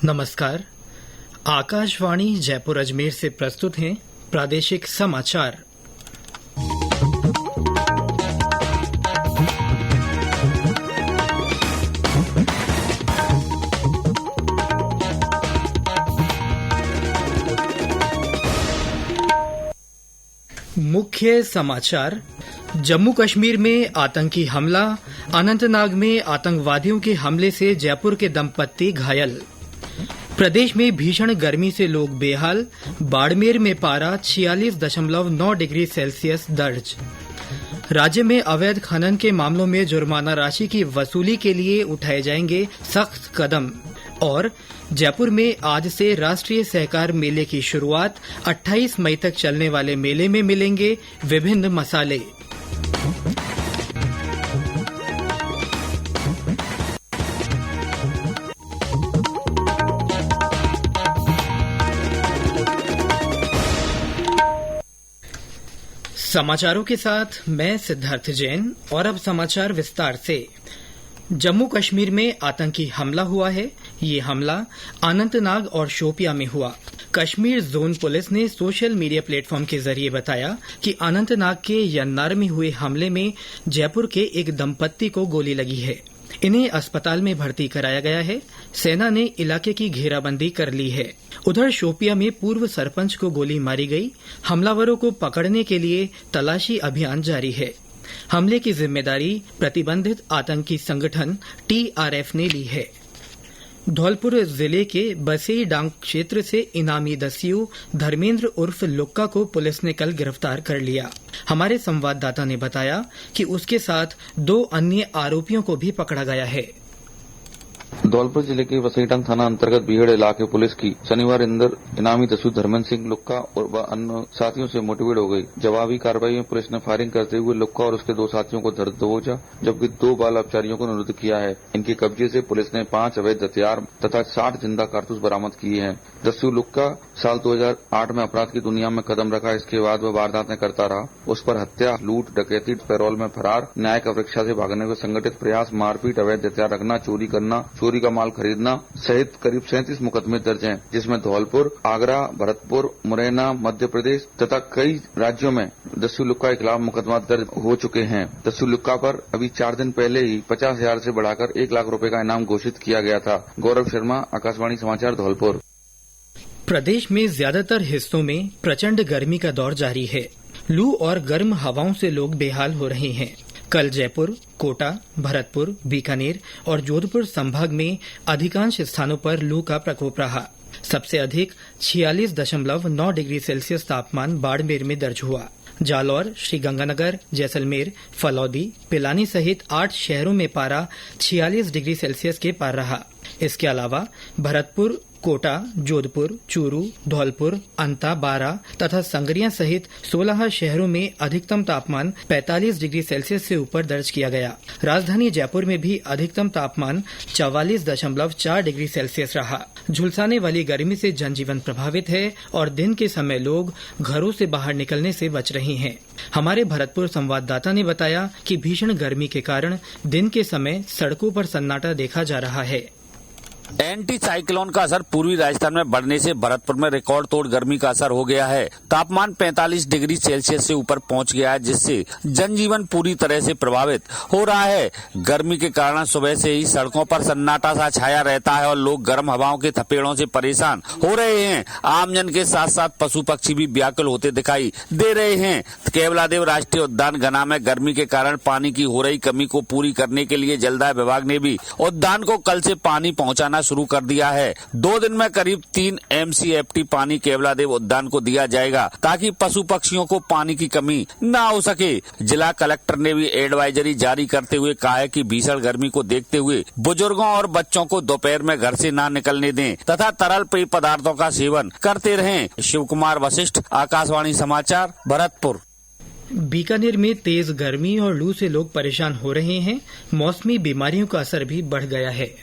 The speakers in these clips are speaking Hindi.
नमस्कार। आकाशवाणी जयपुर अजमेर से प्रस्तुत हैं प्रादेशिक समाचार। मुख्य समाचार। जम्मू कश्मीर में आतंकी हमला, अनंतनाग में आतंकवादियों के हमले से जयपुर के दंपत्ति घायल। प्रदेश में भीषण गर्मी से लोग बेहाल, बाड़मेर में पारा 46.9 डिग्री सेल्सियस दर्ज। राज्य में अवैध खनन के मामलों में जुर्माना राशि की वसूली के लिए उठाए जाएंगे सख्त कदम। और जयपुर में आज से राष्ट्रीय सहकार मेले की शुरुआत। 28 मई तक चलने वाले मेले में मिलेंगे विभिन्न मसाले। समाचारों के साथ मैं सिद्धार्थ जैन। और अब समाचार विस्तार से। जम्मू कश्मीर में आतंकी हमला हुआ है। ये हमला अनंतनाग और शोपियां में हुआ। कश्मीर जोन पुलिस ने सोशल मीडिया प्लेटफॉर्म के जरिए बताया कि अनंतनाग के यन्नार में हुए हमले में जयपुर के एक दंपत्ति को गोली लगी है। इन्हें अस्पताल में भर्ती कराया गया है। सेना ने इलाके की घेराबंदी कर ली है। उधर शोपियां में पूर्व सरपंच को गोली मारी गई। हमलावरों को पकड़ने के लिए तलाशी अभियान जारी है। हमले की जिम्मेदारी प्रतिबंधित आतंकी संगठन TRF ने ली है। धौलपुर जिले के बसेई डांग क्षेत्र से इनामी दस्यु धर्मेंद्र उर्फ लुक्का को पुलिस ने कल गिरफ्तार कर लिया। हमारे संवाददाता ने बताया कि उसके साथ 2 अन्य आरोपियों को भी पकड़ा गया है। धौलपुर जिले के वसईडांग थाना अंतर्गत बीहड़ इलाके पुलिस की शनिवार इंदर इनामी दस्यु धर्मेंद्र सिंह लुक्का और अन्य साथियों से मुठभेड़ हो गई। जवाबी कार्रवाई में पुलिस ने फायरिंग करते हुए लुक्का और उसके 2 साथियों को धर दबोचा, जबकि 2 बाल अपचारियों को निरुद्ध किया है। इनके कब्जे से पुलिस ने 5 अवैध हथियार तथा 60 जिंदा कारतूस बरामद किए हैं। दस्यु लुक्का साल 2008 में अपराध की दुनिया में कदम रखा। इसके बाद वह वारदातें करता रहा। उस पर हत्या, लूट, डकैती, पैरोल में फरार, न्यायिक अपेक्षा से भागने का संगठित प्रयास, मारपीट, अवैध हथियार रखना, चोरी करना, चोरी का माल खरीदना सहित करीब 37 मुकदमे दर्ज हैं, जिसमें धौलपुर, आगरा, भरतपुर, मुरैना, मध्य प्रदेश तथा कई राज्यों में दस्यु लुक्का के खिलाफ मुकदमा दर्ज हो चुके हैं। दस्यु लुक्का पर अभी 4 दिन पहले ही 50,000 से बढ़ाकर 1 लाख रुपए का इनाम घोषित किया गया था। गौरव शर्मा, आकाशवाणी समाचार, धौलपुर। प्रदेश में ज्यादातर हिस्सों में प्रचंड गर्मी का दौर जारी है। लू और गर्म हवाओं से लोग बेहाल हो रहे हैं। कल जयपुर, कोटा, भरतपुर, बीकानेर और जोधपुर संभाग में अधिकांश स्थानों पर लू का प्रकोप रहा। सबसे अधिक 46.9 डिग्री सेल्सियस तापमान बाड़मेर में दर्ज हुआ। जालौर, श्रीगंगानगर, जैसलमेर, फलौदी, पिलानी सहित 8 शहरों में पारा 46 डिग्री सेल्सियस के पार रहा। इसके अलावा भरतपुर, कोटा, जोधपुर, चूरू, धौलपुर, अंता, बारा तथा संगरिया सहित 16 शहरों में अधिकतम तापमान 45 डिग्री सेल्सियस से ऊपर दर्ज किया गया। राजधानी जयपुर में भी अधिकतम तापमान 44.4 डिग्री सेल्सियस रहा। झुलसाने वाली गर्मी से जनजीवन प्रभावित है और दिन के समय लोग घरों से बाहर निकलने से बच रहे हैं। हमारे भरतपुर संवाददाता ने बताया कि भीषण गर्मी के कारण दिन के समय सड़कों पर सन्नाटा देखा जा रहा है। एंटी साइक्लोन का असर पूर्वी राजस्थान में बढ़ने से भरतपुर में रिकॉर्ड तोड़ गर्मी का असर हो गया है। तापमान 45 डिग्री सेल्सियस से ऊपर पहुंच गया है, जिससे जनजीवन पूरी तरह से प्रभावित हो रहा है। गर्मी के कारण सुबह से ही सड़कों पर सन्नाटा सा छाया रहता है और लोग गर्म हवाओं के थपेड़ों से परेशान हो रहे हैं। आमजन के साथ साथ पशु पक्षी भी व्याकुल होते दिखाई दे रहे हैं। केवलादेव राष्ट्रीय उद्यान घना में गर्मी के कारण पानी की हो रही कमी को पूरी करने के लिए जलदाय विभाग ने भी उद्यान को कल से पानी पहुँचाना शुरू कर दिया है। 2 दिन में करीब 3 MCFT पानी केवलादेव उद्यान को दिया जाएगा, ताकि पशु पक्षियों को पानी की कमी न हो सके। जिला कलेक्टर ने भी एडवाइजरी जारी करते हुए कहा है कि भीषण गर्मी को देखते हुए बुजुर्गों और बच्चों को दोपहर में घर से न निकलने दें तथा तरल पेय पदार्थों का सेवन करते रहें। शिव कुमार वशिष्ठ, आकाशवाणी समाचार, भरतपुर। बीकानेर में तेज गर्मी और लू से लोग परेशान हो रहे हैं। मौसमी बीमारियों का असर भी बढ़ गया है।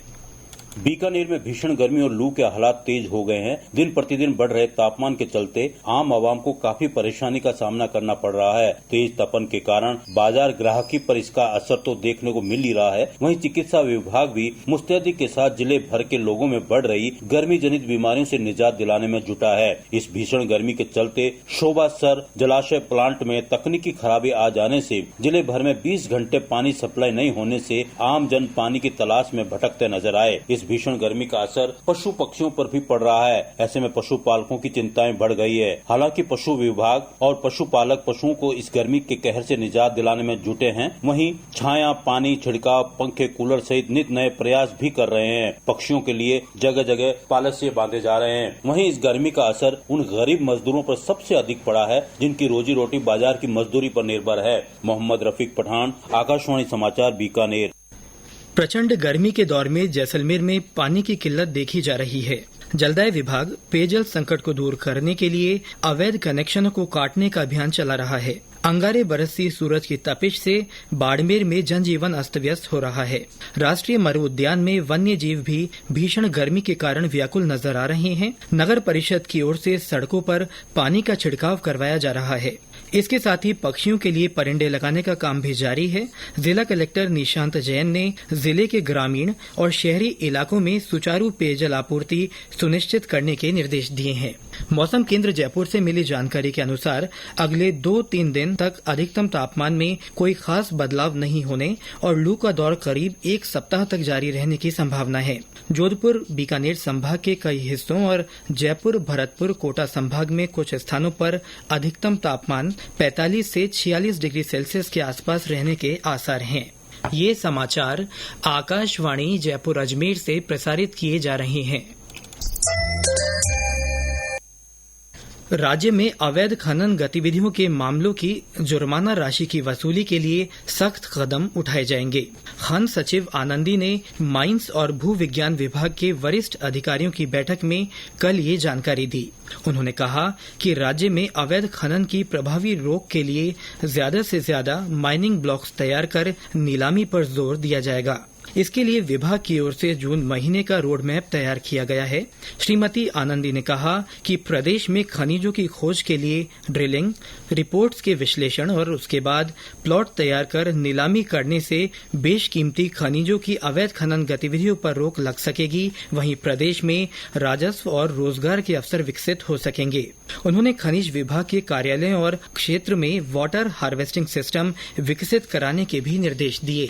बीकानेर में भीषण गर्मी और लू के हालात तेज हो गए हैं। दिन प्रतिदिन बढ़ रहे तापमान के चलते आम आवाम को काफी परेशानी का सामना करना पड़ रहा है। तेज तपन के कारण बाजार ग्राहकी पर इसका असर तो देखने को मिल ही रहा है। वहीं चिकित्सा विभाग भी मुस्तैदी के साथ जिले भर के लोगों में बढ़ रही गर्मी जनित बीमारियों से निजात दिलाने में जुटा है। इस भीषण गर्मी के चलते शोभासर जलाशय प्लांट में तकनीकी खराबी आ जाने से जिले भर में 20 घंटे पानी सप्लाई नहीं होने से आम जन पानी की तलाश में भटकते नजर आए। इस भीषण गर्मी का असर पशु पक्षियों पर भी पड़ रहा है। ऐसे में पशुपालकों की चिंताएं बढ़ गई है। हालांकि पशु विभाग और पशुपालक पशुओं को इस गर्मी के कहर से निजात दिलाने में जुटे हैं। वहीं छाया, पानी, छिड़काव, पंखे, कूलर सहित नित नए प्रयास भी कर रहे हैं। पक्षियों के लिए जगह जगह पालसिए बांधे जा रहे हैं। वहीं इस गर्मी का असर उन गरीब मजदूरों पर सबसे अधिक पड़ा है जिनकी रोजी रोटी बाजार की मजदूरी पर निर्भर है। मोहम्मद रफीक पठान, आकाशवाणी समाचार, बीकानेर। प्रचंड गर्मी के दौर में जैसलमेर में पानी की किल्लत देखी जा रही है। जलदाय विभाग पेयजल संकट को दूर करने के लिए अवैध कनेक्शनों को काटने का अभियान चला रहा है। अंगारे बरसती सूरज की तपिश से बाड़मेर में जनजीवन अस्त व्यस्त हो रहा है। राष्ट्रीय मरु उद्यान में वन्य जीव भी भीषण गर्मी के कारण व्याकुल नजर आ रहे हैं। नगर परिषद की ओर से सड़कों पर पानी का छिड़काव करवाया जा रहा है। इसके साथ ही पक्षियों के लिए परिंडे लगाने का काम भी जारी है। जिला कलेक्टर निशांत जैन ने जिले के ग्रामीण और शहरी इलाकों में सुचारू पेयजल आपूर्ति सुनिश्चित करने के निर्देश दिए हैं। मौसम केंद्र जयपुर से मिली जानकारी के अनुसार अगले 2-3 दिन तक अधिकतम तापमान में कोई खास बदलाव नहीं होने और लू का दौर करीब 1 सप्ताह तक जारी रहने की संभावना है। जोधपुर, बीकानेर संभाग के कई हिस्सों और जयपुर, भरतपुर, कोटा संभाग में कुछ स्थानों पर अधिकतम तापमान 45 से 46 डिग्री सेल्सियस के आसपास रहने के आसार हैं। ये समाचार आकाशवाणी जयपुर अजमेर से प्रसारित किए जा रहे हैं। राज्य में अवैध खनन गतिविधियों के मामलों की जुर्माना राशि की वसूली के लिए सख्त कदम उठाए जाएंगे। खन सचिव आनंदी ने माइंस और भू विज्ञान विभाग के वरिष्ठ अधिकारियों की बैठक में कल ये जानकारी दी। उन्होंने कहा कि राज्य में अवैध खनन की प्रभावी रोक के लिए ज्यादा से ज्यादा माइनिंग ब्लॉक्स तैयार कर नीलामी पर जोर दिया जाएगा। इसके लिए विभाग की ओर से जून महीने का रोड मैप तैयार किया गया है। श्रीमती आनंदी ने कहा कि प्रदेश में खनिजों की खोज के लिए ड्रिलिंग, रिपोर्ट्स के विश्लेषण और उसके बाद प्लॉट तैयार कर नीलामी करने से बेशकीमती खनिजों की अवैध खनन गतिविधियों पर रोक लग सकेगी। वहीं प्रदेश में राजस्व और रोजगार के अवसर विकसित हो सकेंगे। उन्होंने खनिज विभाग के कार्यालय और क्षेत्र में वाटर हार्वेस्टिंग सिस्टम विकसित कराने के भी निर्देश दिए।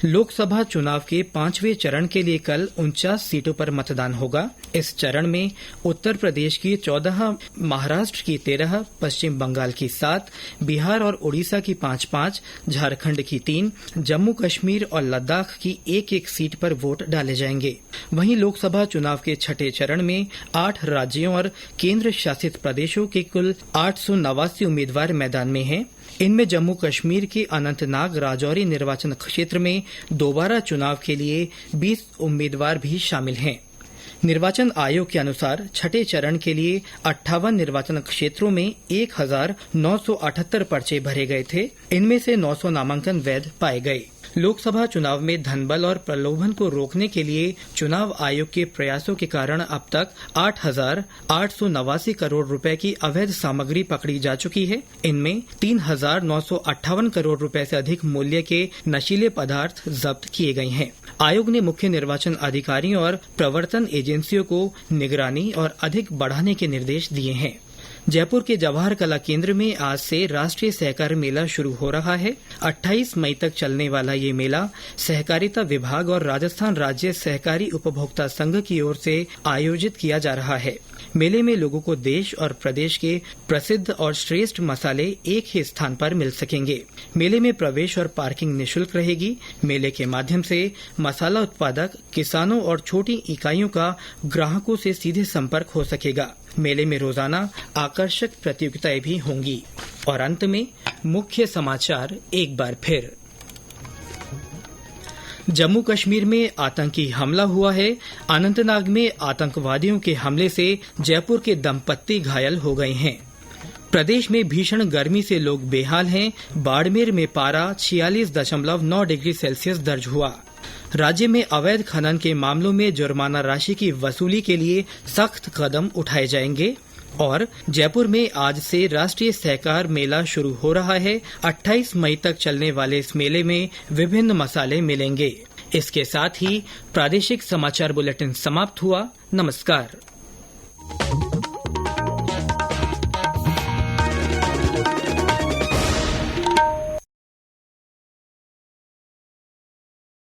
लोकसभा चुनाव के 5वें चरण के लिए कल 49 सीटों पर मतदान होगा। इस चरण में उत्तर प्रदेश की 14, महाराष्ट्र की 13, पश्चिम बंगाल की 7, बिहार और उड़ीसा की 5-5, झारखंड की 3, जम्मू कश्मीर और लद्दाख की 1-1 सीट पर वोट डाले जाएंगे। वहीं लोकसभा चुनाव के 6ठे चरण में 8 राज्यों और केंद्र शासित प्रदेशों के कुल 889 उम्मीदवार मैदान में हैं। इनमें जम्मू कश्मीर के अनंतनाग राजौरी निर्वाचन क्षेत्र में दोबारा चुनाव के लिए 20 उम्मीदवार भी शामिल हैं। निर्वाचन आयोग के अनुसार छठे चरण के लिए 58 निर्वाचन क्षेत्रों में 1978 पर्चे भरे गए थे। इनमें से 900 नामांकन वैध पाए गए। लोकसभा चुनाव में धनबल और प्रलोभन को रोकने के लिए चुनाव आयोग के प्रयासों के कारण अब तक 8,889 करोड़ रुपए की अवैध सामग्री पकड़ी जा चुकी है। इनमें 3,958 करोड़ रुपए से अधिक मूल्य के नशीले पदार्थ जब्त किए गए हैं। आयोग ने मुख्य निर्वाचन अधिकारियों और प्रवर्तन एजेंसियों को निगरानी और अधिक बढ़ाने के निर्देश दिए हैं। जयपुर के जवाहर कला केंद्र में आज से राष्ट्रीय सहकार मेला शुरू हो रहा है। 28 मई तक चलने वाला ये मेला सहकारिता विभाग और राजस्थान राज्य सहकारी उपभोक्ता संघ की ओर से आयोजित किया जा रहा है। मेले में लोगों को देश और प्रदेश के प्रसिद्ध और श्रेष्ठ मसाले एक ही स्थान पर मिल सकेंगे। मेले में प्रवेश और पार्किंग निःशुल्क रहेगी। मेले के माध्यम से मसाला उत्पादक, किसानों और छोटी इकाइयों का ग्राहकों से सीधे संपर्क हो सकेगा। मेले में रोजाना आकर्षक प्रतियोगिताएं भी होंगी। और अंत में मुख्य समाचार एक बार फिर। जम्मू कश्मीर में आतंकी हमला हुआ है। अनंतनाग में आतंकवादियों के हमले से जयपुर के दंपत्ति घायल हो गए हैं। प्रदेश में भीषण गर्मी से लोग बेहाल हैं। बाड़मेर में पारा 46.9 डिग्री सेल्सियस दर्ज हुआ। राज्य में अवैध खनन के मामलों में जुर्माना राशि की वसूली के लिए सख्त कदम उठाए जाएंगे और जयपुर में आज से राष्ट्रीय सहकार मेला शुरू हो रहा है। 28 मई तक चलने वाले इस मेले में विभिन्न मसाले मिलेंगे। इसके साथ ही प्रादेशिक समाचार बुलेटिन समाप्त हुआ। नमस्कार।